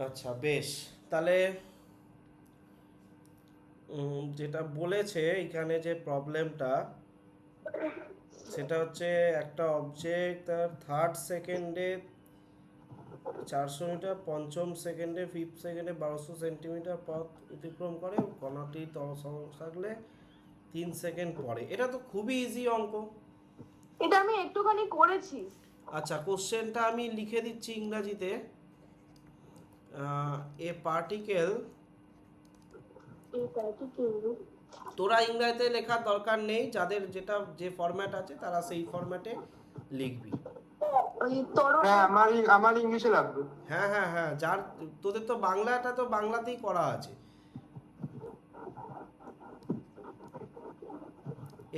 আচ্ছা বেশ, তাহলে যেটা বলেছে এখানে যে প্রবলেমটা, সেটা হচ্ছে একটা অবজেক্ট তার থার্ড সেকেন্ডে 400 মিটার, পঞ্চম সেকেন্ডে ফিফথ সেকেন্ডে 1200 সেন্টিমিটার পথ অতিক্রম করে, কণাটি থাকলে 3 সেকেন্ড পরে। এটা তো খুবই ইজি অঙ্ক। এটা আমি একটুখানি করেছি। আচ্ছা, কোশ্চেনটা আমি লিখে দিচ্ছি ইংরাজিতে। এ পার্টিকেল, এটা কি কিন্তু তোরা ইংরেজিতে লেখার দরকার নেই, যাদের যেটা যে ফরম্যাট আছে তারা সেই ফরম্যাটে লিখবি। ওই তরল। হ্যাঁ, আমার ইংলিশে লাগবে। হ্যাঁ হ্যাঁ হ্যাঁ, যার তোদের তো বাংলাটা তো বাংলাতেই করা আছে।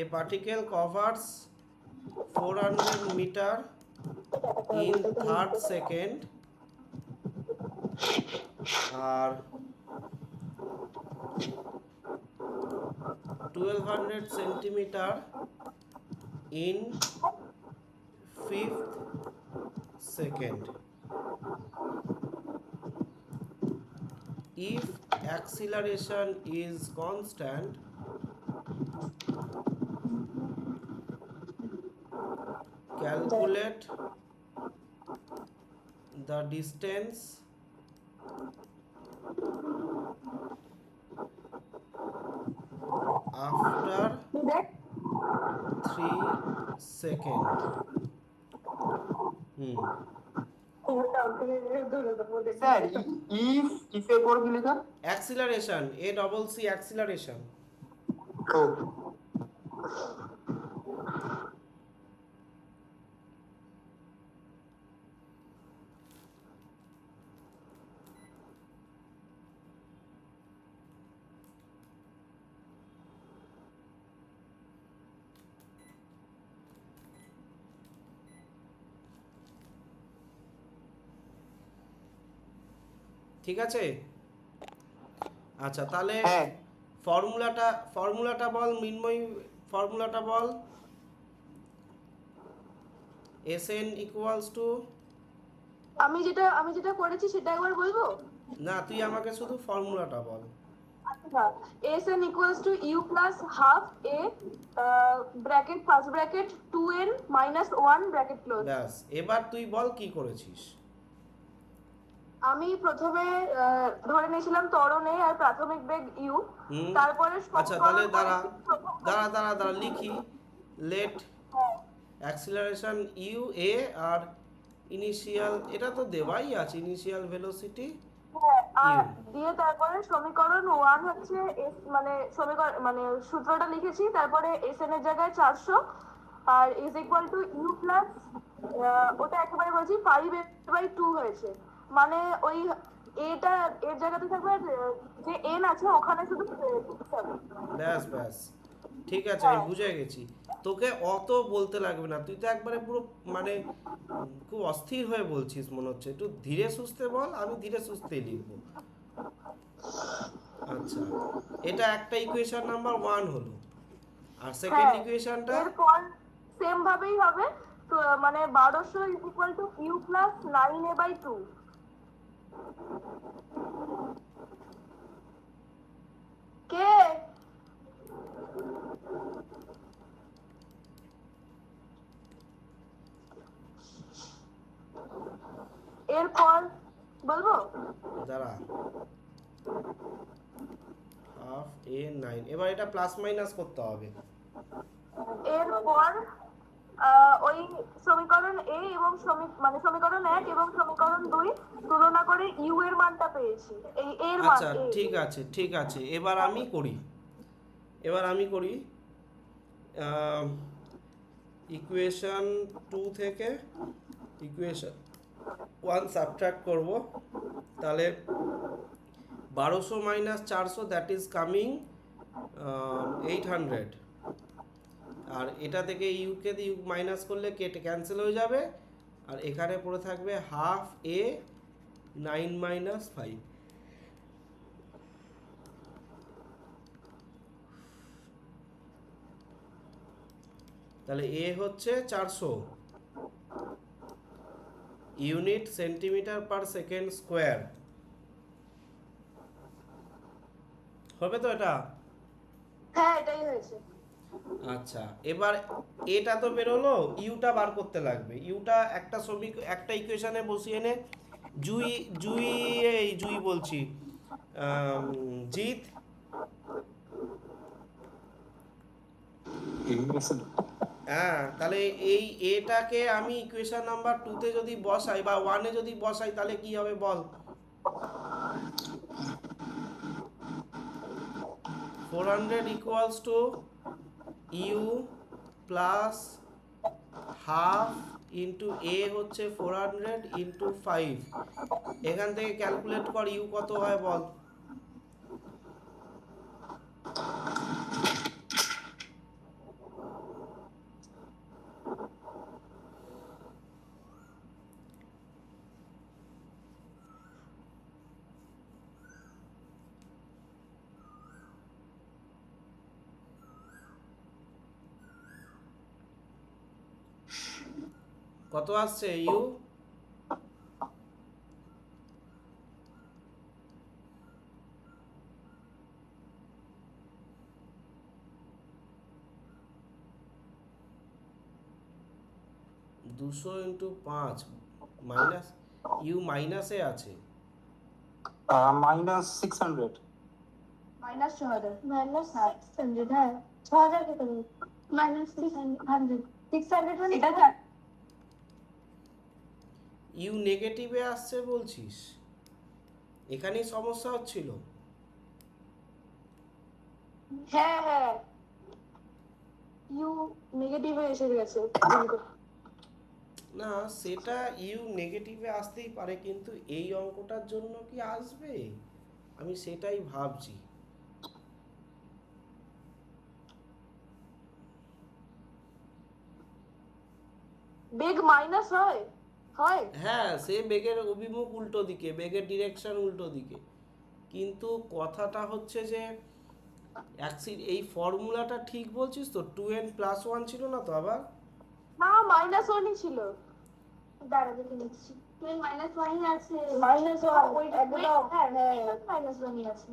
A particle covers 400 metre in third second আর 1200 centimetre in fifth second if acceleration is constant, calculate the distance after 3 second. Sir, কিসের পর কি লেখা? Acceleration, A double C acceleration. ও, ঠিক আছে। আচ্ছা তাহলে হ্যাঁ। ফর্মুলাটা বল মিন্ময়, ফর্মুলাটা বল। Sn ইকুয়ালস টু, আমি যেটা করেছি সেটা একবার বলবো। না তুই আমাকে শুধু ফর্মুলাটা বল। আচ্ছা, Sn equals to u plus half a bracket first bracket 2n minus 1 bracket close. ব্যাস, এবার তুই বল কি করেছিস। আমি প্রথমে ধরে নিয়েছিলাম ত্বরণ a আর প্রাথমিক বেগ u, তারপরে আচ্ছা তাহলে দাঁড়া লিখি। লেট হ্যাঁ, acceleration u a are initial, এটা তো দেওয়াই আছে, ইনিশিয়াল ভেলোসিটি হ্যাঁ, আর ইউ। দিয়ে তারপরে সমীকরণ 1 হচ্ছে মানে সমীকরণ মানে সূত্রটা লিখেছি, তারপরে Sn এর জায়গায় 400 আর is equal to u plus ওটা একেবারে বলছি 5a/2 হয়েছে, মানে ওই এটা এর জায়গাতে থাকবে আর, যে n আছে ওখানে শুধু হবে। ব্যাস ব্যাস, ঠিক আছে, আমি হ্যাঁ, বুঝে গেছি। তোকে অত বলতে লাগবে না, তুই তো একবারে পুরো মানে খুব অস্থির হয়ে বলছিস মনে হচ্ছে। একটু ধীরে সুস্থে বল, আমি ধীরে সুস্থেই লিখবো। আচ্ছা, এটা একটা ইকুয়েশন নাম্বার 1 হলো, আর সেকেন্ড হ্যাঁ, ইকুয়েশনটা এরপর সেম ভাবেই হবে। তো মানে 1200 is equal to u plus 9a/2। কে? এরপর বলবো। দ্বারা হাফ এ 9, এবার এটা প্লাস মাইনাস করতে হবে। এরপর ওই সমীকরণ এ এবং মানে সমীকরণ 1 এবং সমীকরণ 2 তুলনা করে ইউ এর মানটা পেয়েছি, এই এর মান আচ্ছা এ। ঠিক আছে, এবার আমি করি ইকুয়েশন 2 থেকে ইকুয়েশন 1 সাবট্রাক্ট করব। তাহলে 1200 মাইনাস 400 দ্যাট ইজ কামিং 800, আর এটা থেকে ইউকে ইউ মাইনাস করলে কেটে ক্যান্সেল হয়ে যাবে, আর এখানে পড়ে থাকবে হাফ এ 9 - 5। তাহলে এ হচ্ছে 400 unit centimetre per second square, হবে তো এটা? হ্যাঁ এটাই হয়েছে। আচ্ছা, এবার এটা তো বেরোলো, ইউটা বার করতে লাগবে। ইউটা একটা ইকুয়েশনে বসিয়ে নে। জুই জুই জুই বলছি, জিৎ, হ্যাঁ, তাহলে এই এটাকে আমি ইকুয়েশন নাম্বার 2 তে যদি বসাই বা 1 এ যদি বসাই তাহলে কি হবে বল? 400 equals to u plus half into a হচ্ছে 400 ইন্টু 5। এখান থেকে ক্যালকুলেট কর ইউ কত হয় বল? কত আসছে ইউ? দুশো ইন্টু 5 মাইনাস, ইউ মাইনাসে আছে। মাইনাস 600। মাইনাস 6000 মাইনাস 600 হ্যাঁ 6000 কে করে মাইনাস 600 মানে এটা ইউ নেগেটিভে আসছে বলছিস, এখানেই সমস্যা হচ্ছিল। হ্যাঁ হ্যাঁ ইউ নেগেটিভে এসে গেছে। না, সেটা ইউ নেগেটিভে আসতেই পারে, কিন্তু এই অঙ্কটার জন্য কি আসবে আমি সেটাই ভাবছি। বেগ মাইনাস হয় হয় হ্যাঁ, সে বেগের অভিমুখ উল্টো দিকে, বেগের ডিরেকশন উল্টো দিকে, কিন্তু কথাটা হচ্ছে যে এই ফর্মুলাটা ঠিক বলছিস তো? 2n+1 ছিল না তো আবার? না মাইনাস 1ই ছিল। দাঁড়া দেখে নিচ্ছি 2 মাইনাস 1ই আছে মাইনাস 1 ওই একদম হ্যাঁ হ্যাঁ মাইনাস 1ই আছে।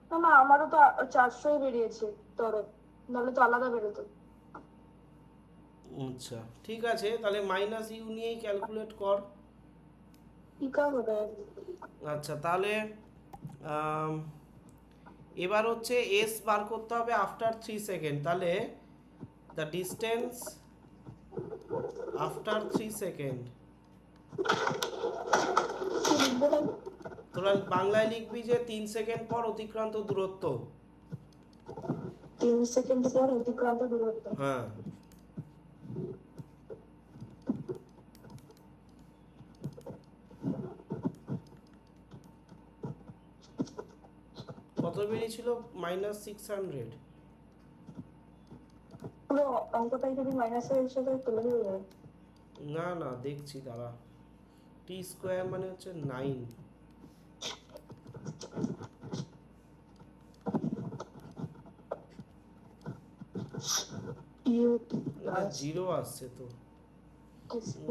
না না আমারও তো 400ই বেরিয়েছে তোর, নাহলে তো আলাদা বেরোতো। আচ্ছা ঠিক আছে, তাহলে মাইনাস ইউ নিয়েই ক্যালকুলেট কর। কি হবে? আচ্ছা তাহলে এবার হচ্ছে এস বার করতে হবে আফটার 3 সেকেন্ড। তাহলে দ্য ডিস্টেন্স আফটার 3 সেকেন্ড, তোরা বাংলায় লিখবি যে 3 সেকেন্ড পর অতিক্রান্ত দূরত্ব। 3 সেকেন্ড পর অতিক্রান্ত দূরত্ব। হ্যাঁ, কত বেরিয়েছিল? -600। পুরো অঙ্কটাই যদি মাইনাসের হিসেবে তুলে দেবে। না না দেখছি দাঁড়া, টি স্কোয়ার মানে হচ্ছে 9। না, জিরো আসছে তো।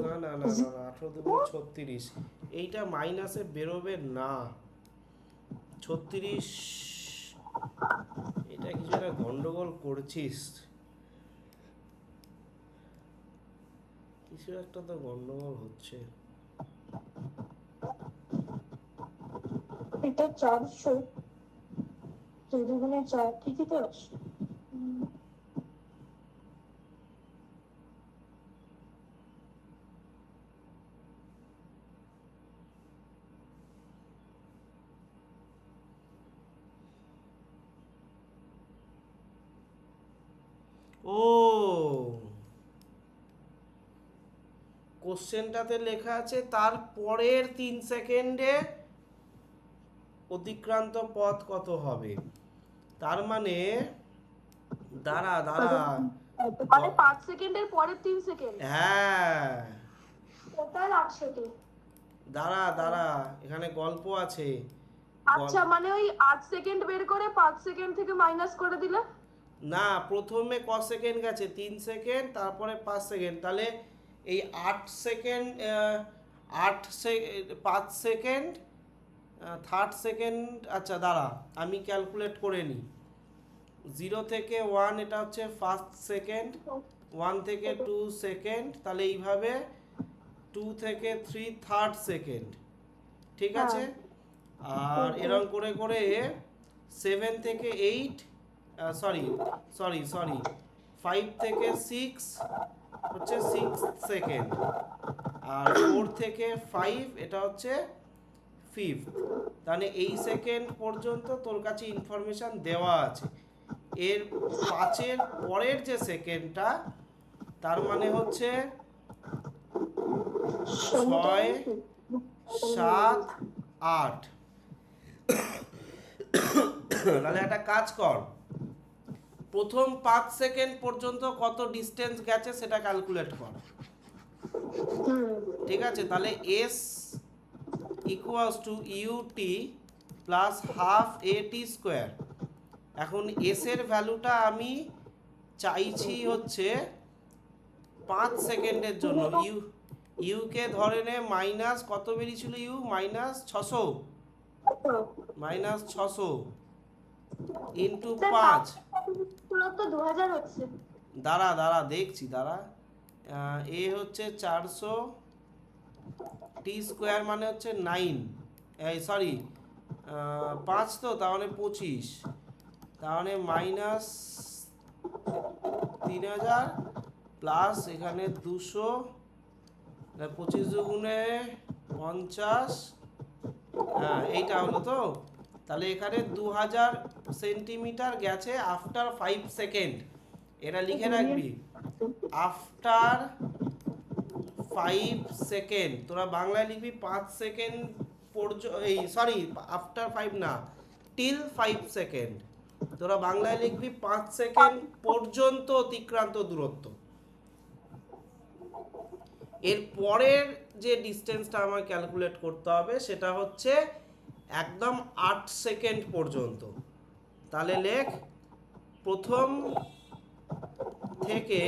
না না না না না, 18×36, এইটা মাইনাসে বেরোবে না। 36, এটা কিছু একটা গন্ডগোল করছিস, কিছু একটা তো গন্ডগোল হচ্ছে। এটা 400 দুগুণে 4 ঠিকই তো আছে। ও, কোশ্চেনটাতে লেখা আছে তার পরের 3 সেকেন্ডে অতিক্রান্ত পথ কত হবে। তার মানে দাঁড়া দাঁড়া, মানে 5 সেকেন্ডের পরে 3 সেকেন্ড। হ্যাঁ টোটাল 8 সেকেন্ড। দাঁড়া দাঁড়া, এখানে গল্প আছে। আচ্ছা মানে ওই 8 সেকেন্ড বের করে 5 সেকেন্ড থেকে মাইনাস করে দিলে? না, প্রথমে ক সেকেন্ড গেছে? 3 সেকেন্ড, তারপরে 5 সেকেন্ড। তাহলে এই 8 সেকেন্ড 5 সেকেন্ড, থার্ড সেকেন্ড, আচ্ছা দাঁড়া আমি ক্যালকুলেট করে নিই। 0 থেকে 1 এটা হচ্ছে ফার্স্ট সেকেন্ড, 1 থেকে 2 সেকেন্ড, তাহলে এইভাবে 2 থেকে 3 থার্ড সেকেন্ড, ঠিক আছে। আর এরকম করে করে 7 থেকে 8, সরি সরি সরি 5 থেকে 6 হচ্ছে 6 সেকেন্ড, আর 4 থেকে 5 এটা হচ্ছে 5th। তাহলে এই সেকেন্ড পর্যন্ত তোর কাছে ইনফরমেশন দেওয়া আছে। এর 5-এর পরের যে সেকেন্ডটা, তার মানে হচ্ছে 6, 7, 8। তাহলে একটা কাজ কর, প্রথম 5 সেকেন্ড পর্যন্ত কত ডিস্টেন্স গেছে সেটা ক্যালকুলেট কর, ঠিক আছে। তাহলে S equals to u t plus half a t square. এখন এস এর ভ্যালুটা আমি চাইছি হচ্ছে 5 সেকেন্ডের জন্য। ইউকে ধরে নে মাইনাস কত বেরিয়েছিল, ইউ মাইনাস 600, মাইনাস 600 ইন্টু 5। তো 2000 হচ্ছে। দাঁড়া দাঁড়া দেখছি, দাঁড়া। এ হচ্ছে 400, টি স্কোয়ার মানে হচ্ছে 9, এই সরি 5, তো তাহলে 25, তাহলে মাইনাস 3000 প্লাস এখানে 200, 25 দুগুণে 50, হ্যাঁ এইটা হলো তো। তাহলে এখানে 2000 সেন্টিমিটার গেছে আফটার 5 সেকেন্ড। এটা লিখে রাখবি, আফটার 5 সেকেন্ড। তোরা বাংলায় লিখবি 5 সেকেন্ড এই সরি আফটার 5 না, টিল 5 সেকেন্ড। তোরা বাংলায় লিখবি 5 সেকেন্ড পর্যন্ত অতিক্রান্ত দূরত্ব। এর পরের যে ডিস্টেন্সটা আমার ক্যালকুলেট করতে হবে সেটা হচ্ছে একদম 8 সেকেন্ড পর্যন্ত। তাহলে লেখ, প্রথম থেকে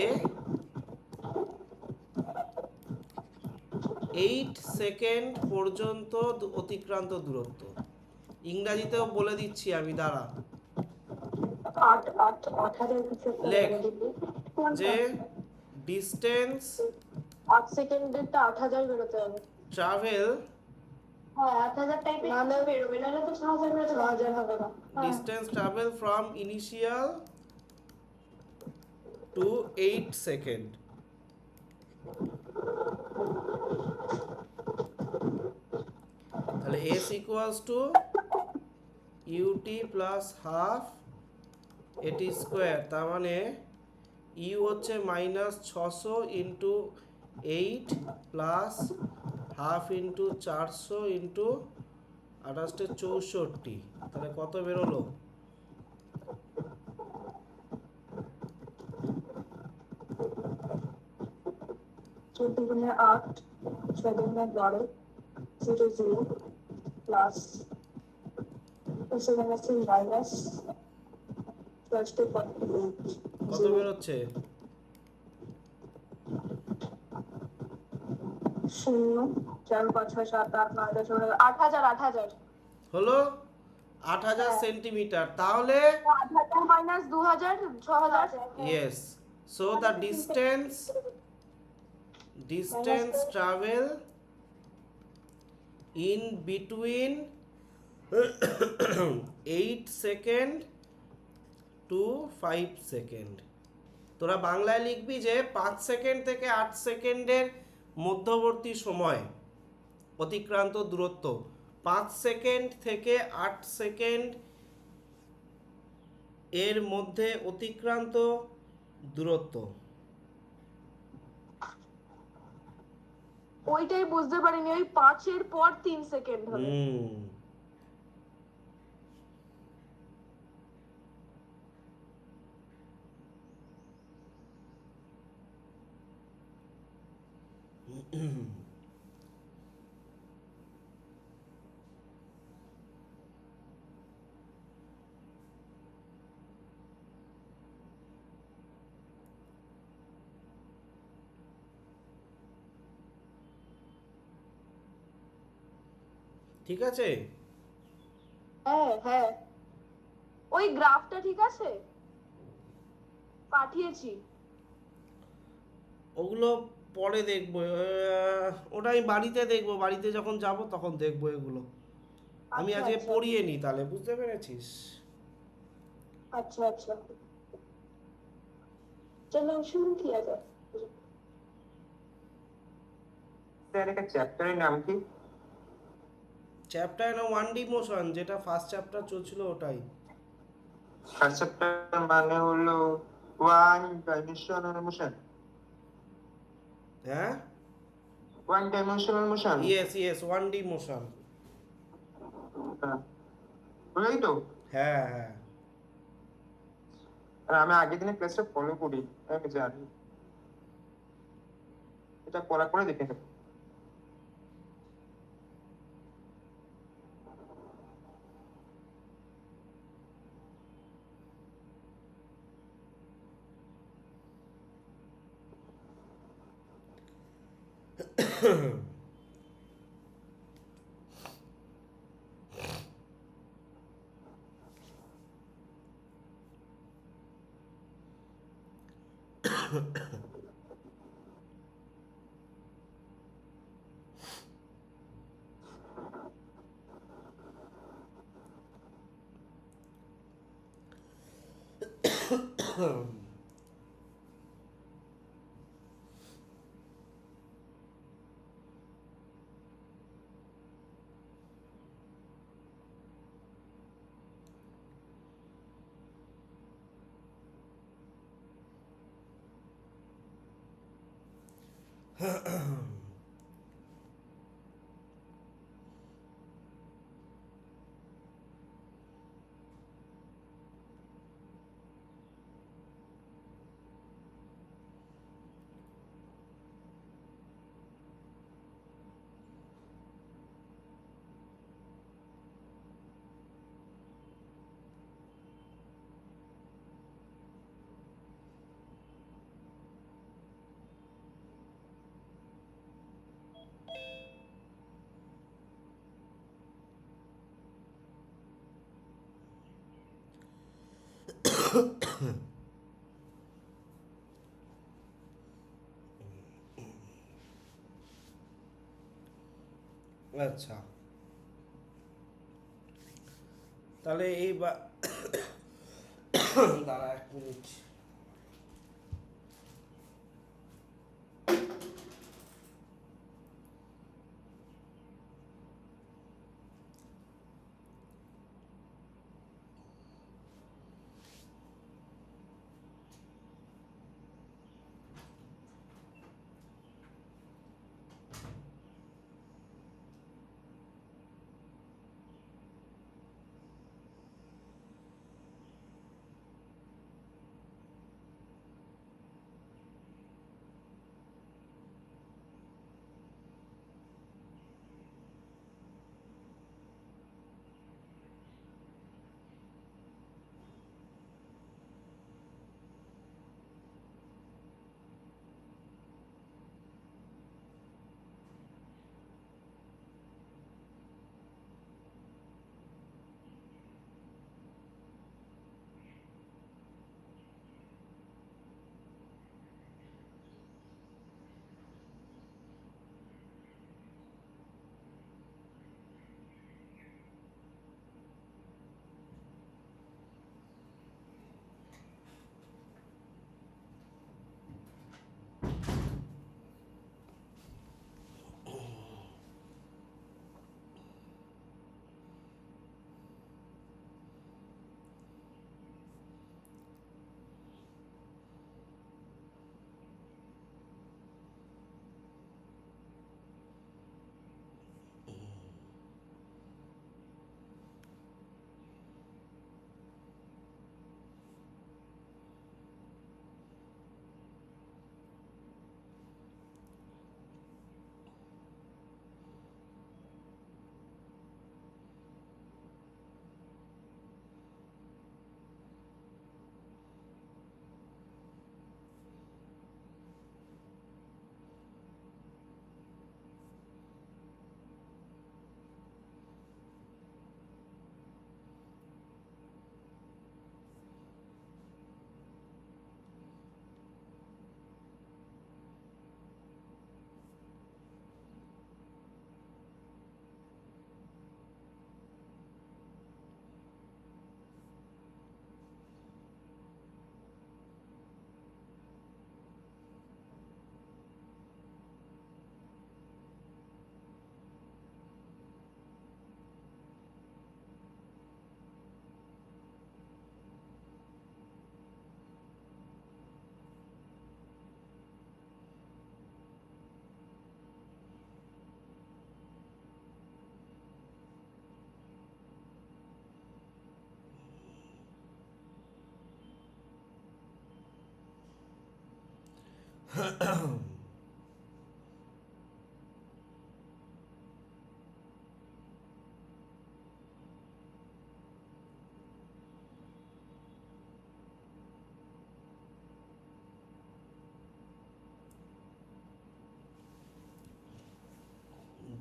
8 সেকেন্ড পর্যন্ত অতিক্রান্ত দূরত্ব। ইংরাজিতেও বলে দিচ্ছি আমি, দাঁড়া। লেখ যে ডিস্টেন্স 8 সেকেন্ডেরটা 8000 বেরোতে হবে। ট্রাভেল, হ্যাঁ 8000 টাইপের না বেরোবে, নাহলে তো 6000 বেরোতে 6000 হবে না। Distance travel from initial to 8 second. তাহলে S equals to u t plus half a t square, তার মানে ইউ হচ্ছে minus 600 into 8 plus half into 400 into 28 64, তাহলে কত বেরোলো? 8 7 12 0 প্লাস মাইনাস 12 কত বেরোচ্ছে? 0 4 5 6 7 8 9 10 8000 হলো 8000 সেন্টিমিটার। তাহলে 8000 minus 2000 6000। yes, so the distance travel in between 8 second to 5 second. তোরা বাংলায় লিখবি যে 5 সেকেন্ড থেকে 8 সেকেন্ডের মধ্যবর্তী সময় অতিক্রান্ত দূরত্ব, 5 সেকেন্ড থেকে 8 সেকেন্ড এর মধ্যে অতিক্রান্ত দূরত্ব। ওইটাই বুঝতে পারিনি, ওই 5 এর পর 3 সেকেন্ড হবে। ঠিক আছে? হ্যাঁ হ্যাঁ, ওই গ্রাফটা ঠিক আছে, পাঠিয়েছি। ওগুলো পরে দেখবো, ওটা আমি বাড়িতে দেখবো, বাড়িতে যখন যাব তখন দেখবো এগুলো। আমি আচ্ছা আজকে আচ্ছা পড়িয়ে নি তাহলে, বুঝতে পেরেছিস? আচ্ছা আচ্ছা, চলো শুরু কিয়া যায়। স্যার একটা চ্যাপ্টারের নাম কি? চ্যাপ্টার না 1D মোশন, যেটা ফার্স্ট চ্যাপ্টার চলছিল ওটাই। ফার্স্ট চ্যাপ্টার মানে হলো ওয়ান ডাইমেনশনাল মোশন। হ্যাঁ, one dimensional motion. Yes yes, 1D motion. বুঝলি তো? হ্যাঁ হ্যাঁ। আর আমি আগের দিনের ক্লাসটা ফলো করি, আমি জানি। এটা পড়ার পরে দেখে নেবো। আচ্ছা, তাহলে এই দাঁড়া 1 মিনিট।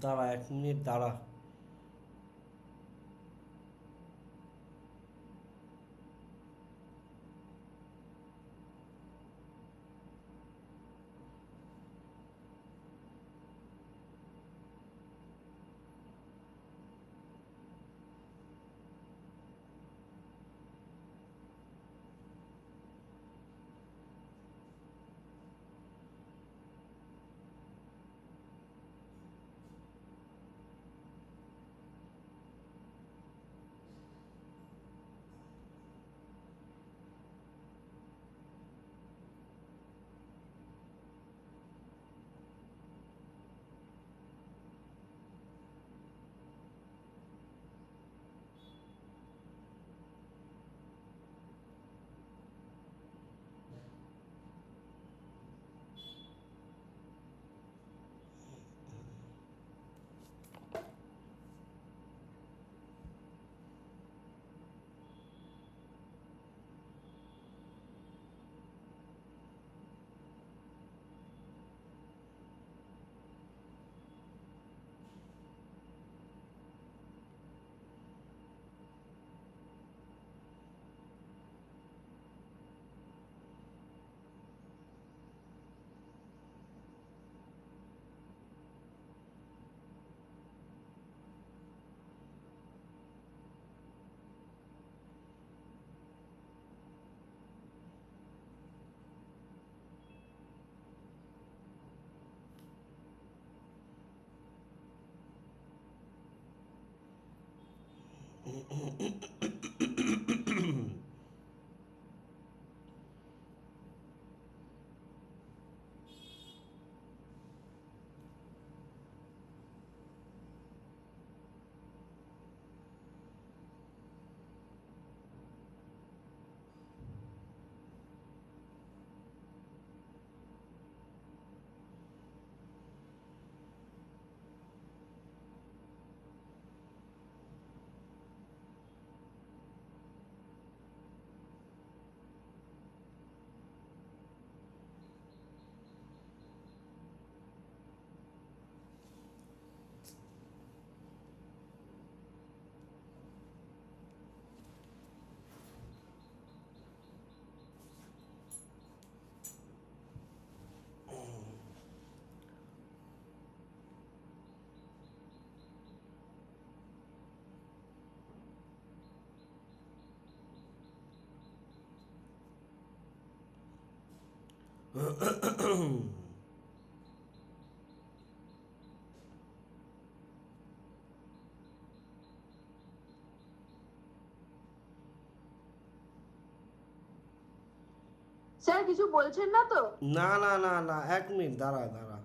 দাঁড়া, 1 মিনিট দাঁড়া। স্যার কিছু বলছেন না তো? না না না না, 1 মিনিট দাঁড়া দাঁড়া।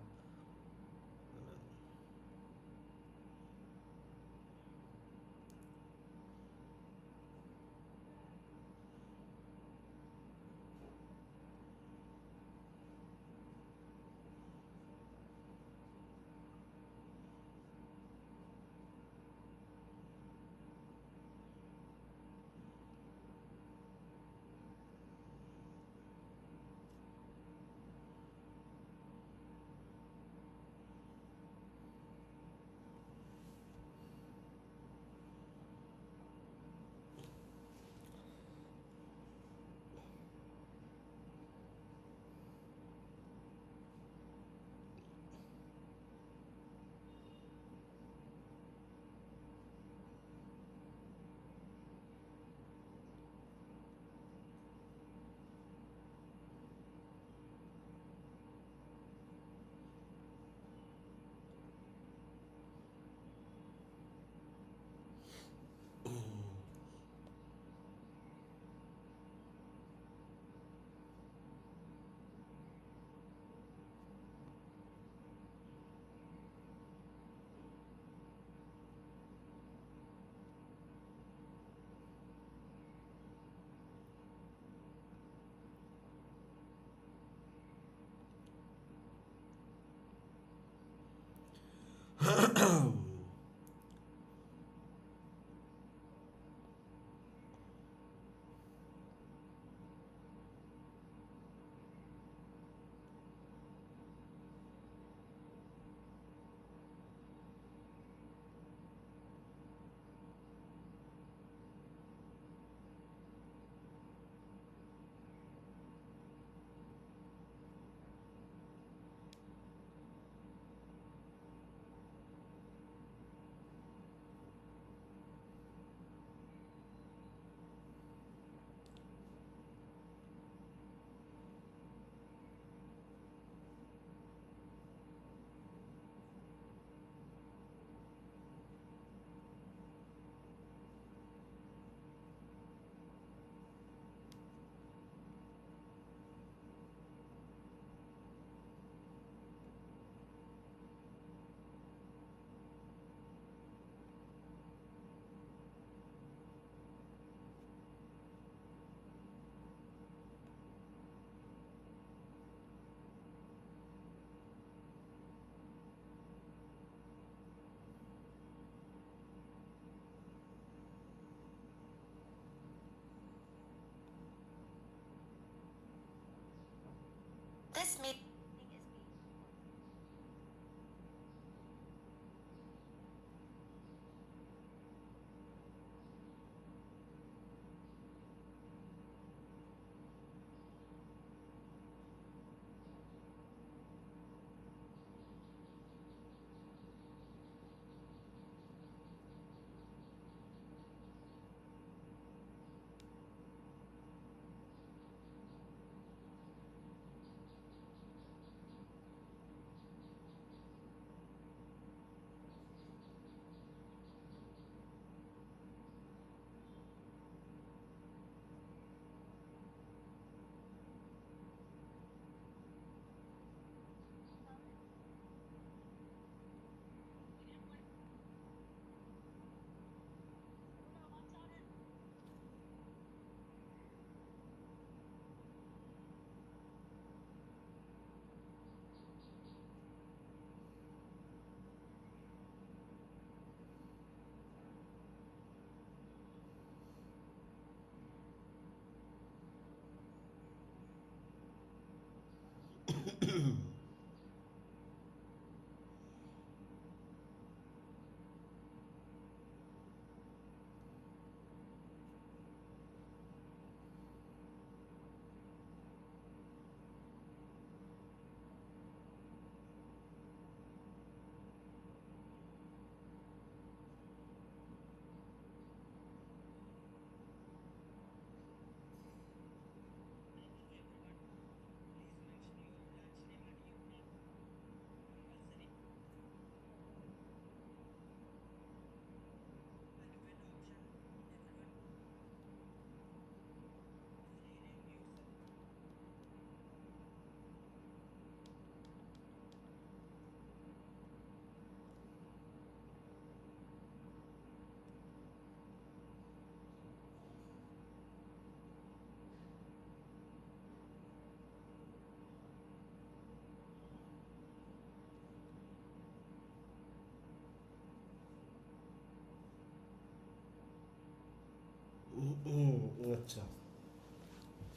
আচ্ছা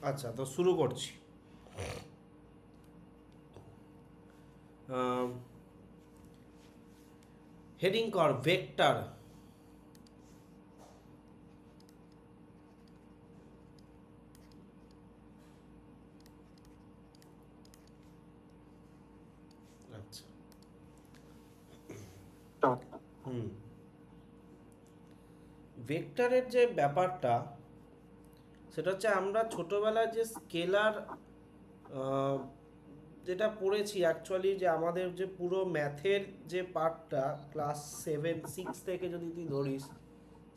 আচ্ছা, তো শুরু করছি। হেডিং কর ভেক্টর। আচ্ছা হুম, ভেক্টরের যে ব্যাপারটা সেটা হচ্ছে আমরা ছোটবেলায় যে স্কেলার যেটা পড়েছি অ্যাকচুয়ালি, যে আমাদের যে পুরো ম্যাথের যে পার্টটা ক্লাস 7-6 থেকে যদি তুই ধরিস,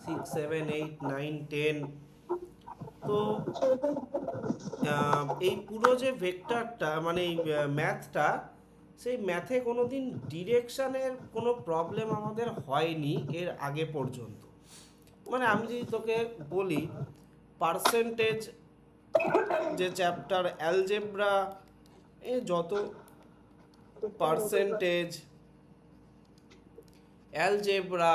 6, 7, 8, 9, 10, তো এই পুরো যে ভেক্টরটা মানে এই ম্যাথটা, সেই ম্যাথে কোনো দিন ডিরেকশানের কোনো প্রবলেম আমাদের হয়নি এর আগে পর্যন্ত। মানে আমি যদি তোকে বলি পার্সেন্টেজ যে চ্যাপ্টার, অ্যালজেব্রা, এ যত পার্সেন্টেজ, অ্যালজেব্রা,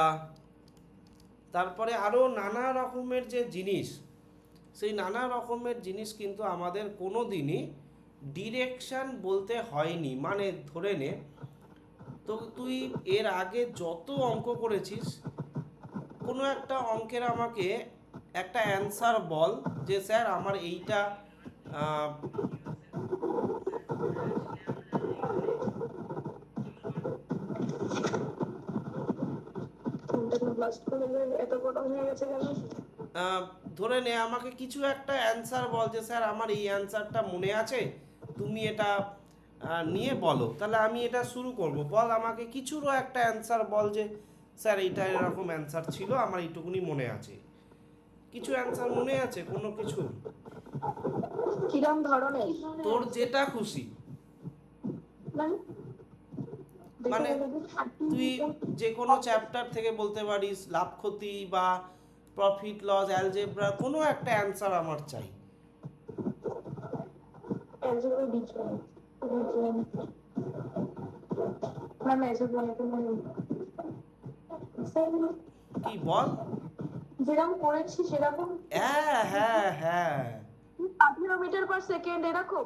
তারপরে আরও নানা রকমের যে জিনিস, সেই নানা রকমের জিনিস কিন্তু আমাদের কোনো দিনই ডিরেকশান বলতে হয়নি। মানে ধরে নে, তো তুই এর আগে যত অঙ্ক করেছিস, কোনো একটা অঙ্কের আমাকে একটা অ্যান্সার বল যে স্যার আমার এইটা আহ, ধরে নে আমাকে কিছু একটা অ্যান্সার বল যে স্যার আমার এই অ্যান্সারটা মনে আছে, তুমি এটা নিয়ে বলো, তাহলে আমি এটা শুরু করব। বল আমাকে কিছুরও একটা অ্যান্সার বল যে স্যার এইটা এরকম অ্যান্সার ছিল, আমার এইটুকুনি মনে আছে। কিছু অ্যান্সার মনে আছে কোনো কিছু? কিরম ধরনের? তোর যেটা খুশি। মানে তুই যে কোনো চ্যাপ্টার থেকে বলতে পারিস, লাভ ক্ষতি বা প্রফিট লস, অ্যালজেব্রা, কোনো একটা অ্যান্সার আমার চাই। কি বল? যেরকম করেছি সেরকম হ্যাঁ হ্যাঁ হ্যাঁ। 18 মিটার পার সেকেন্ড এরকম।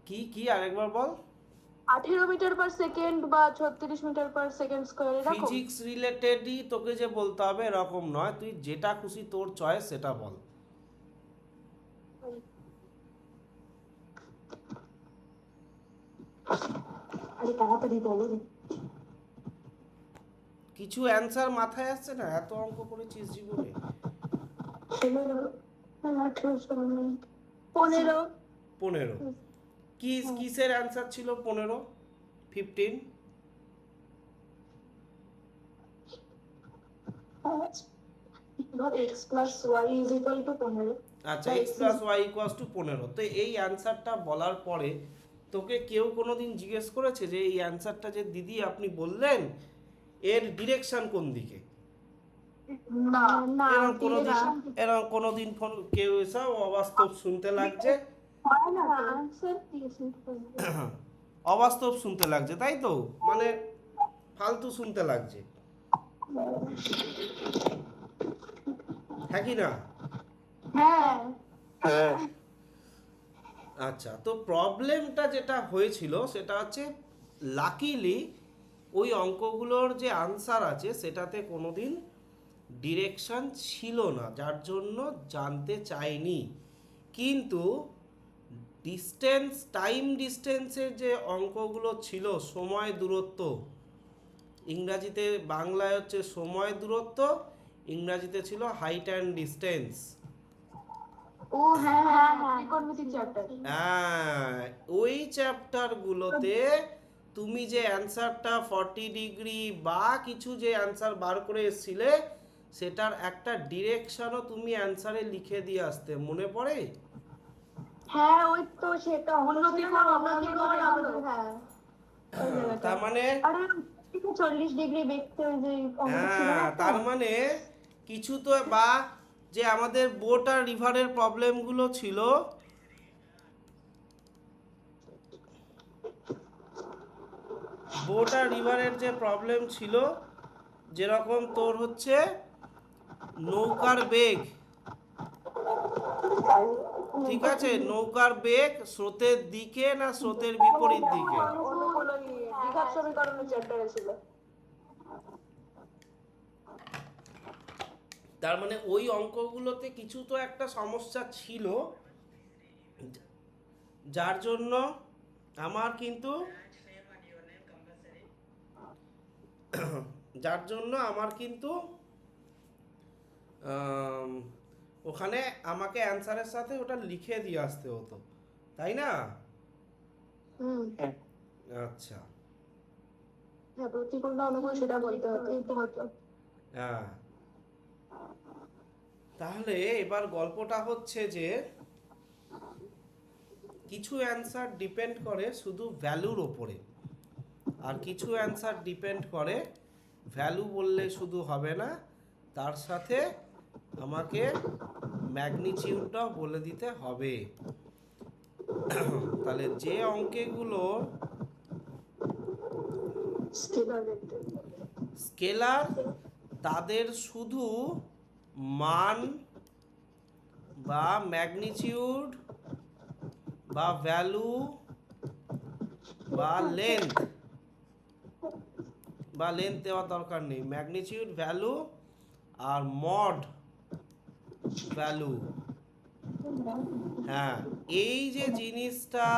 কি কি আরেকবার বল। 18 মিটার পার সেকেন্ড বা 36 মিটার পার সেকেন্ড স্কয়ার এরকম। ফিজিক্স রিলেটেডই তোকে যে বলতে হবে এরকম নয়, তুই যেটা খুশি তোর চয়েস সেটা বল। আরে তাড়াতাড়ি বলো। কিছু অ্যান্সার মাথায় আসছে না? এত অঙ্ক করেছিস জীবনে। 15। কিসের অ্যান্সার ছিল 15? 15 x plus y is equal to 15। আচ্ছা, x plus y equals to 15। তো এই অ্যান্সারটা বলার পরে তোকে কেউ কোনোদিন জিজ্ঞেস করেছে যে এই অ্যান্সারটা যে দিদি আপনি বললেন এর ডিরেকশন কোন দিকে? না না, এরকম কোনোদিন কেউ এসব অবাস্তব শুনতে লাগছে, অবাস্তব শুনতে লাগছে, তাই তো? মানে ফালতু শুনতে লাগছে, হ্যাঁ কি না? হ্যাঁ হ্যাঁ আচ্ছা, তো প্রবলেমটা যেটা হয়েছিল সেটা হচ্ছে লাকিলি ওই অঙ্কগুলোর যে আনসার আছে সেটাতে কোনোদিন ডিরেকশন ছিল না, যার জন্য জানতে চাইনি। কিন্তু ডিস্টেন্স, টাইম ডিস্টেন্সের যে অঙ্কগুলো ছিল, সময় দূরত্ব, ইংরাজিতে, বাংলায় হচ্ছে সময় দূরত্ব, ইংরাজিতে ছিল হাইট অ্যান্ড ডিস্টেন্স। ও হ্যাঁ হ্যাঁ হ্যাঁ, ত্রিকোণমিতিক চ্যাপ্টার। হ্যাঁ, ওই চ্যাপ্টারগুলোতে তুমি যে অ্যান্সারটা 40 ডিগ্রি বা কিছু যে অ্যান্সার বার করে এসেছিলে, সেটার একটা ডিরেকশনও তুমি অ্যান্সারে লিখে দিয়ে আসতে, মনে পড়ে? হ্যাঁ ওই তো সেটা হ্যাঁ। তার মানে আরে 40 ডিগ্রি দেখতে ওই যে হ্যাঁ, তার মানে কিছু তো, বা যে আমাদের বোট আর রিভারের প্রবলেমগুলো ছিল, বোট আর রিভারের যে প্রবলেম ছিল, যেরকম তোর হচ্ছে নৌকার বেগ ঠিক আছে, নৌকার বেগ স্রোতের দিকে না স্রোতের বিপরীত দিকে? অনুকূলন দ্বিঘাত সমীকরণের চ্যাপ্টারে ছিল। তার মানে ওই অঙ্কগুলোতে কিছু তো একটা সমস্যা ছিল, যার জন্য আমার কিন্তু ওখানে আমাকে অ্যান্সারের সাথে ওটা লিখে দিয়ে আসতে হতো, তাই না? হ্যাঁ আচ্ছা, হ্যাঁ, প্রতিকূল না অনুকূল সেটা বলতে হতো। হ্যাঁ। তাহলে এবার গল্পটা হচ্ছে যে কিছু অ্যান্সার ডিপেন্ড করে শুধু ভ্যালুর ওপরে, আর কিছু অ্যান্সার ডিপেন্ড করে ভ্যালু বললে শুধু হবে না, তার সাথে আমাকে ম্যাগনিটিউডটাও বলে দিতে হবে। তাহলে যে অঙ্কেগুলো স্কেলার, তাদের শুধু মান বা ম্যাগনিটিউড বা ভ্যালু বা লেন্থ দেওয়ার দরকার নেই, ম্যাগনিটিউড, ভ্যালু আর মড ভ্যালু, হ্যাঁ, এই যে জিনিসটা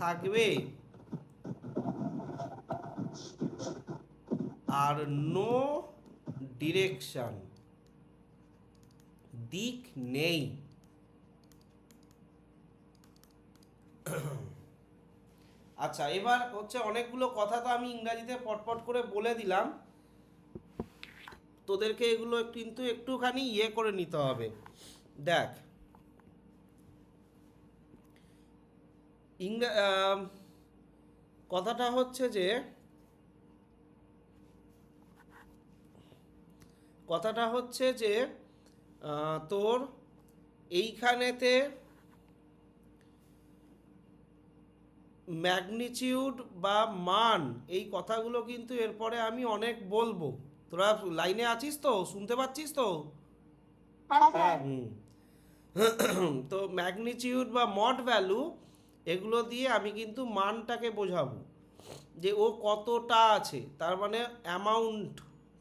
থাকবে, আর নো ডিরেকশন, দিক নেই। আচ্ছা, এবার হচ্ছে অনেকগুলো কথা তো আমি ইংরাজিতে পটপট করে বলে দিলাম, তোদেরকে এগুলো কিন্তু একটুখানি করে নিতে হবে। দেখ, কথাটা হচ্ছে যে তোর এইখানেতে ম্যাগনিটিউড বা মান, এই কথাগুলো কিন্তু এরপরে আমি অনেক বলবো। তোরা লাইনে আছিস তো? শুনতে পাচ্ছিস তো? হ্যাঁ হুম। তো ম্যাগনিটিউড বা মড ভ্যালু, এগুলো দিয়ে আমি কিন্তু মানটাকে বোঝাবো যে ও কতটা আছে, তার মানে অ্যামাউন্ট,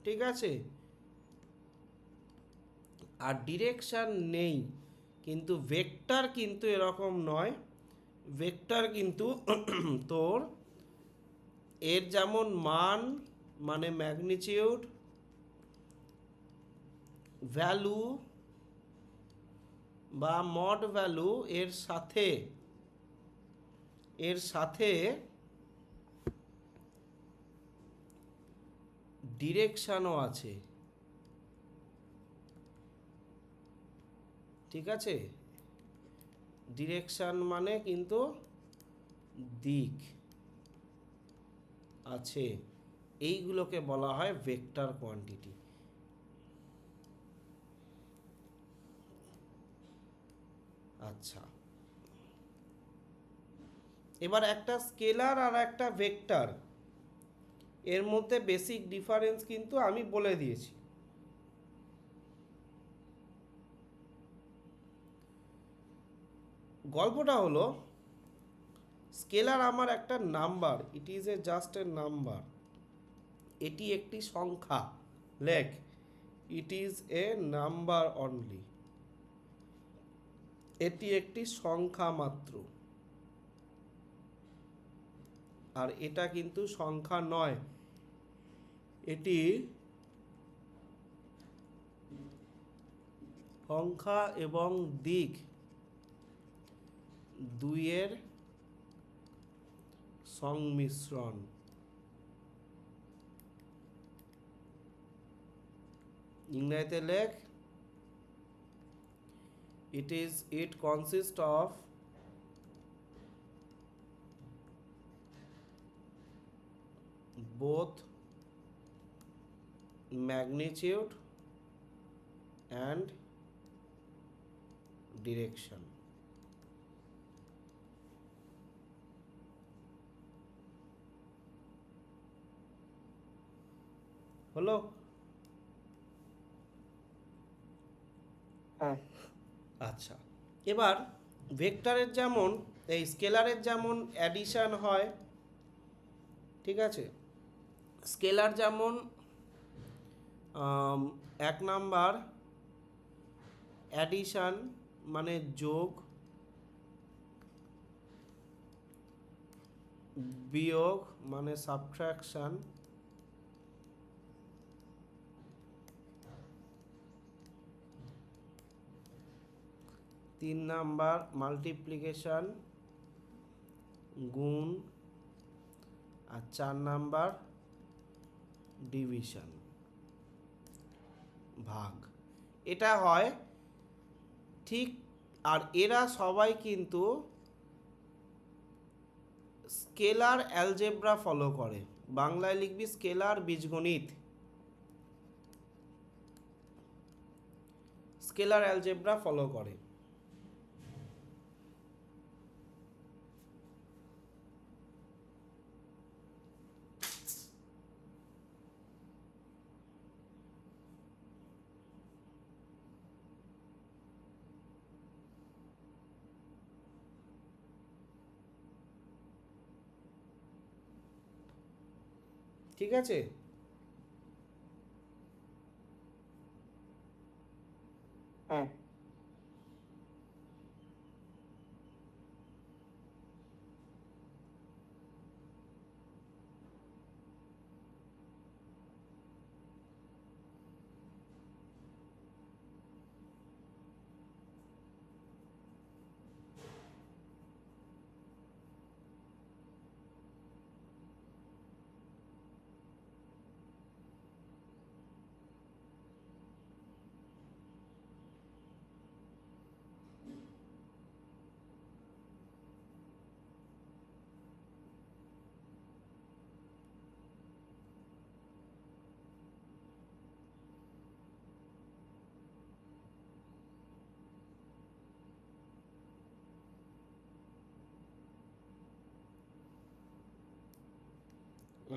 ঠিক আছে? আর ডিরেকশন নেই, কিন্তু ভেক্টর কিন্তু এরকম নয়। ভেক্টর কিন্তু তোর এর যেমন মান মানে ম্যাগনিটিউড, ভ্যালু বা মড ভ্যালু, এর সাথে ডিরেকশনও আছে, ঠিক আছে? ডিরেকশন মানে কিন্তু দিক আছে, এইগুলোকে বলা হয় ভেক্টর কোয়ান্টিটি। আচ্ছা, এবার একটা স্কেলার আর একটা ভেক্টর, এর মধ্যে বেসিক ডিফারেন্স কিন্তু আমি বলে দিয়েছি। গল্পটা হলো, স্কেলার আমার একটা number, it is a just a number, এটি একটি সংখ্যা, লেখ, it is a number only, এটি একটি সংখ্যা মাত্র। আর এটা কিন্তু সংখ্যা নয়, এটি সংখ্যা এবং দিক দুইয়ের সংমিশ্রণ। ইংরেজিতে লেখ, it consists of both magnitude and direction. হলো? হ্যাঁ আচ্ছা, এবার ভেক্টরের যেমন এই স্কেলারের যেমন অ্যাডিশন হয়, ঠিক আছে, স্কেলার যেমন 1 নাম্বার অ্যাডিশন মানে যোগ, বিয়োগ মানে সাবট্রাকশন, 3 নাম্বার মাল্টিপ্লিকেশন গুণ, আর 4 নাম্বার ডিভিশন ভাগ। এটা হয় ঠিক। আর এরা সবাই কিন্তু স্কেলার অ্যালজেব্রা ফলো করে। বাংলায় লিখবি স্কেলার বীজগণিত, স্কেলার অ্যালজেব্রা ফলো করে। ঠিক আছে, হ্যাঁ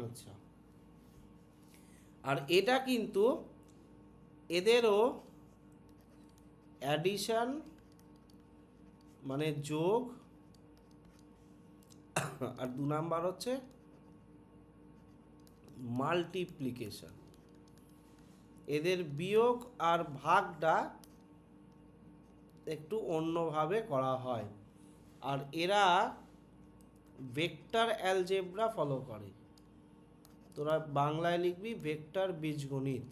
আচ্ছা। আর এটা কিন্তু এদেরও অ্যাডিশন মানে যোগ, আর 2 নাম্বার হচ্ছে মাল্টিপ্লিকেশন। এদের বিয়োগ আর ভাগটা একটু অন্যভাবে করা হয়। আর এরা ভেক্টর অ্যালজেব্রা ফলো করে। তোরা বাংলায় লিখবি ভেক্টর বীজগণিত।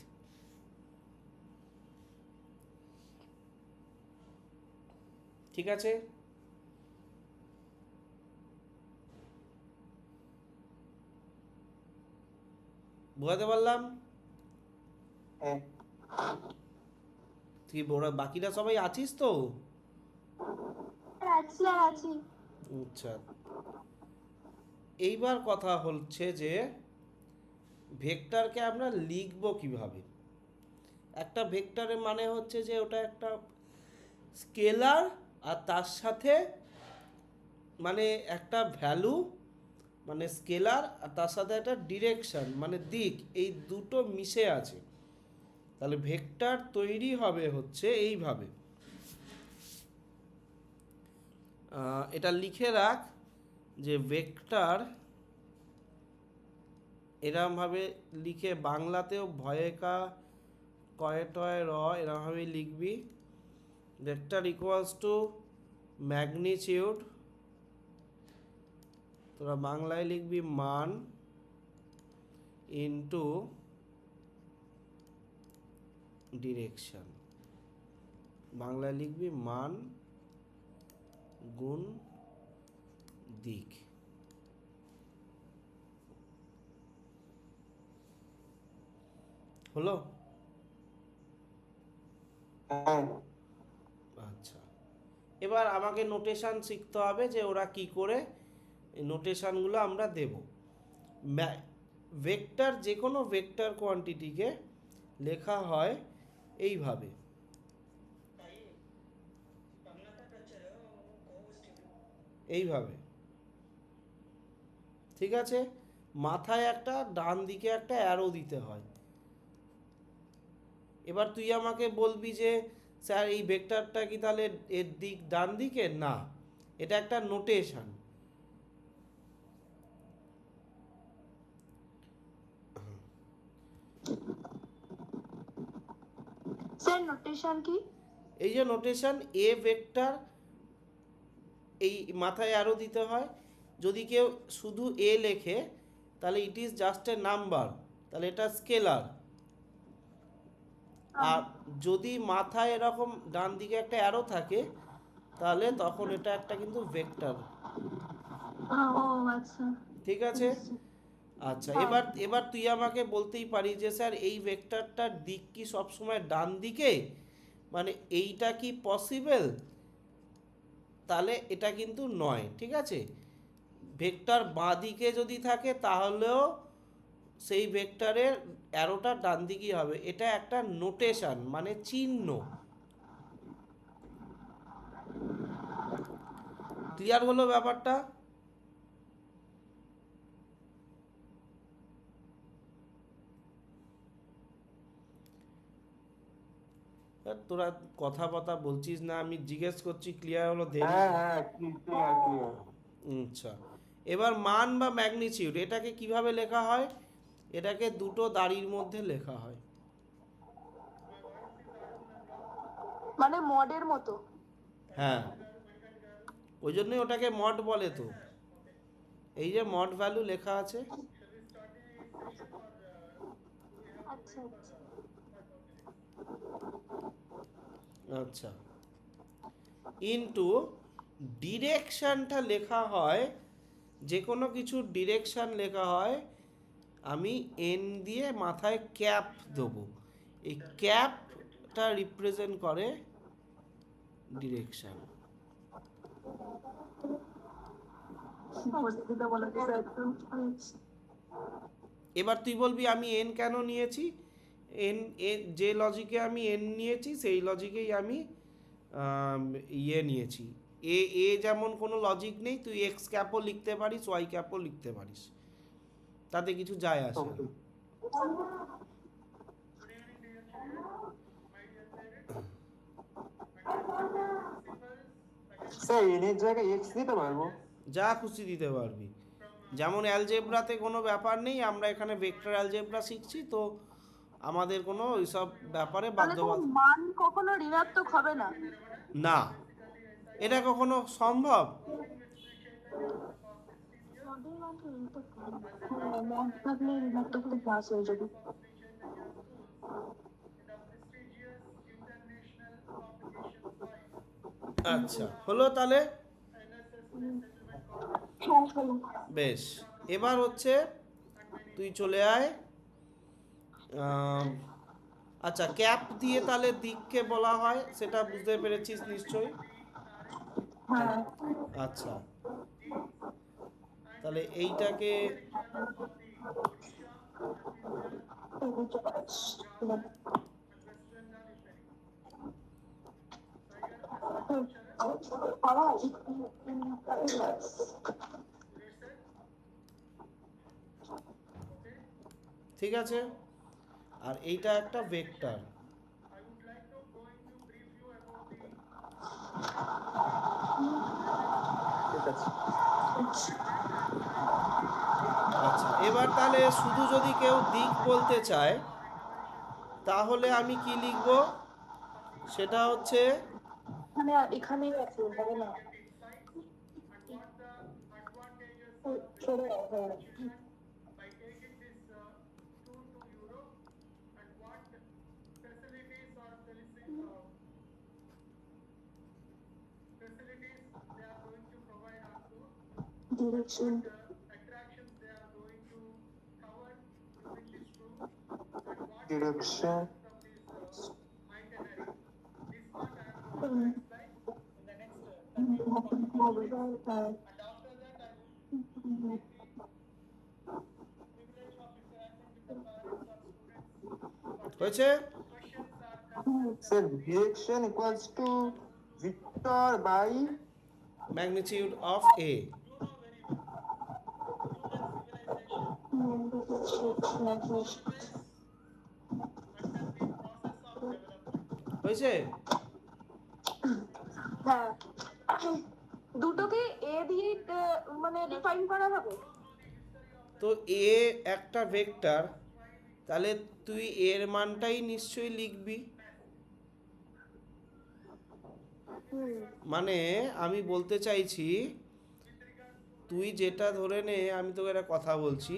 ঠিক আছে, বোঝাতে পারলাম? হ্যাঁ তুই বাকিরা সবাই আছিস তো? আছি আর আছি। আচ্ছা, এইবার কথা হচ্ছে যে ভেক্টরকে আমরা লিখব কিভাবে। একটা ভেক্টরের মানে হচ্ছে যে ওটা একটা স্কেলার, আর তার সাথে মানে একটা ভ্যালু মানে স্কেলার, আর তার সাথে একটা ডিরেকশন মানে দিক, এই দুটো মিশে আছে। তাহলে ভেক্টর তৈরি হবে হচ্ছে এইভাবে। এটা লিখে রাখ যে ভেক্টর এরমভাবে লিখে, বাংলাতেও ভয়েকা কয়ে টয় র এরমভাবে লিখবি। ভেক্টর ইকুয়ালস টু ম্যাগনিটিউড, তোরা বাংলায় লিখবি মান, ইন্টু ডিরেকশন। বাংলায় লিখবি মান গুণ দিক। হলো? হ্যাঁ আচ্ছা, এবার আমাকে নোটেশন শিখতে হবে যে ওরা কি করে নোটেশনগুলো আমরা দেব। ভেক্টর, যে কোনো ভেক্টর কোয়ান্টিটিকে লেখা হয় এইভাবে। এইভাবে, ঠিক আছে? মাথায় একটা, ডান দিকে একটা অ্যারো দিতে হয়। এবার তুই আমাকে বলবি যে স্যার এই ভেক্টরটা কি তাহলে এর দিক ডান দিকে? না, এটা একটা নোটেশন। স্যার নোটেশন কি? এই যে নোটেশন, এ ভেক্টর, এই মাথায় আরও দিতে হয়। যদি কেউ শুধু এ লেখে তাহলে it is just a number, তাহলে এটা স্কেলার। আর যদি মাথায় এরকম ডান দিকে একটা অ্যারো থাকে তাহলে তখন এটা একটা কিন্তু ভেক্টর। ও আচ্ছা, ঠিক আছে? আচ্ছা, এবার এবার তুই আমাকে বলতেই পারিস যে স্যার এই ভেক্টরটার দিক কি সবসময় ডান দিকে, মানে এইটা কি পসিবল? তাহলে এটা কিন্তু নয়, ঠিক আছে? ভেক্টর বাঁ দিকে যদি থাকে তাহলেও সেই ভেক্টরের অ্যারোটা ডান দিকেই হবে। এটা একটা নোটেশন, মানে চিহ্ন। ক্লিয়ার হলো ব্যাপারটা? তোরা কথা বলছিস না, আমি জিজ্ঞেস করছি ক্লিয়ার হলো দেরি। হ্যাঁ হ্যাঁ ক্লিয়ার ক্লিয়ার। আচ্ছা, এবার মান বা ম্যাগনিটিউড এটাকে কিভাবে লেখা হয়? এটাকে দুটো দাড়ির মধ্যে লেখা হয়। মানে মডের মতো? হ্যাঁ, ওই জন্যই ওটাকে মড বলে। তো এই যে মড ভ্যালু লেখা আছে। আচ্ছা আচ্ছা। আচ্ছা, ইনটু ডিরেকশনটা লেখা হয়, যে কোনো কিছুর ডিরেকশন লেখা হয়, আমি এন দিয়ে মাথায় ক্যাপ দেবো। এই ক্যাপটা রিপ্রেজেন্ট করে ডিরেকশন। এবার তুই বলবি আমি এন কেন নিয়েছি? এন, যে লজিকে আমি এন নিয়েছি সেই লজিকেই আমি ইয়ে নিয়েছি। এ এ যেমন কোনো লজিক নেই, তুই এক্স ক্যাপও লিখতে পারিস, ওয়াই ক্যাপও লিখতে পারিস, তাতে কিছু যায় আসে না। স্যার এন এর জায়গায় এক্স দিতে পারবো? যা খুশি দিতে পারবি। যেমন অ্যালজেব্রাতে কোনো ব্যাপার নেই, আমরা এখানে ভেক্টর অ্যালজেব্রা শিখছি, তো আমাদের কোনো ওইসব ব্যাপারে তাহলে তো বাধ্যবাধক মান কখনো ঋণাত্মক হবে না? না। এটা কখনো সম্ভব? মান থাকলে ঋণাত্মক হলে প্লাস হয়ে যাবে। আচ্ছা, হলো তাহলে? হ্যাঁ হলো। বেশ, এবার হচ্ছে তুই চলে আয়। আচ্ছা, ক্যাপ দিয়ে তাহলে দিককে বলা হয়, সেটা বুঝতে পেরেছিস নিশ্চয়ই? হ্যাঁ। আচ্ছা, তাহলে এইটাকে ঠিক আছে। আর এইটা একটা ভেক্টর। ঠিক আছে। আচ্ছা, এবার তাহলে শুধু যদি কেউ দিক বলতে চায় তাহলে আমি কি লিখব? সেটা হচ্ছে মানে এখানেই আছে হবে না? ছেড়ে দাও, হ্যাঁ। ডিরেকশন। ডিরেকশন। হয়েছে। Sir direction equals to vector by magnitude of a. হয়েছে? হ্যাঁ, দুটোকে এ দিয়ে মানে ডিফাইন করা হবে। তো এ একটা ভেক্টর, তাহলে তুই এর মানটাই নিশ্চয়ই লিখবি। মানে আমি বলতে চাইছি, তুই যেটা ধরে নে, আমি তোকে একটা কথা বলছি,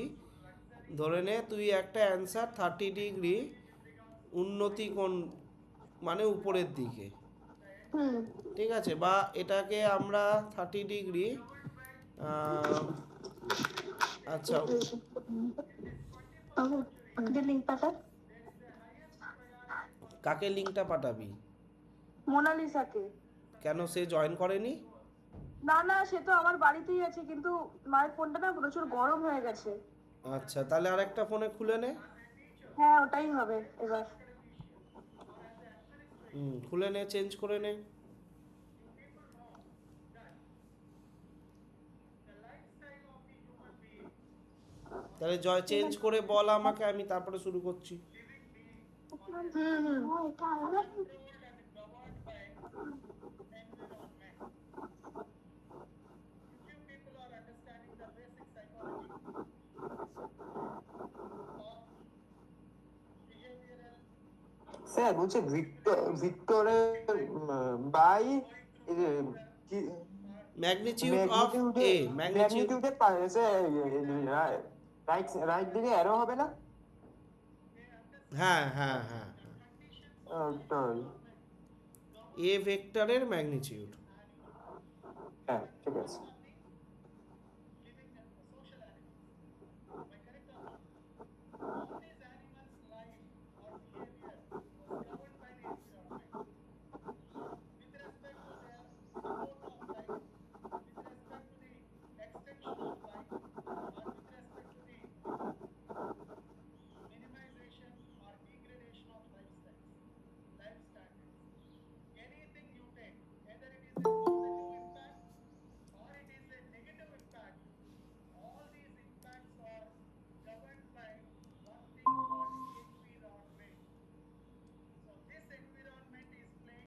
ধরে নে তুই একটা অ্যান্সার 30 ডিগ্রি উন্নতি কোণ, মানে উপরের দিকে, হুম ঠিক আছে, বা এটাকে আমরা 30 ডিগ্রি, আচ্ছা লিঙ্ক পাঠান কাকে লিঙ্কটা পাঠাবি? মোনালিসাকে। কেন, সে জয়েন করেনি? না না, সে তো আমার বাড়িতেই আছে, কিন্তু মায়ের ফোনটা না প্রচুর গরম হয়ে গেছে। আচ্ছা, তাহলে আরেকটা ফোনে খুলে নে। হ্যাঁ, ওটাই হবে এবার। খুলে নে, চেঞ্জ করে নে। তাহলে জয় চেঞ্জ করে বল আমাকে, আমি তারপরে শুরু করছি। স্যার বলছে ভিক্টরের by magnitude of a, magnitude, ম্যাগনিটিউডে রাইট রাইট দিকে অ্যারো হবে না? হ্যাঁ হ্যাঁ হ্যাঁ, ওটাই। এ ভেক্টরের ম্যাগনিটিউড। হ্যাঁ ঠিক আছে।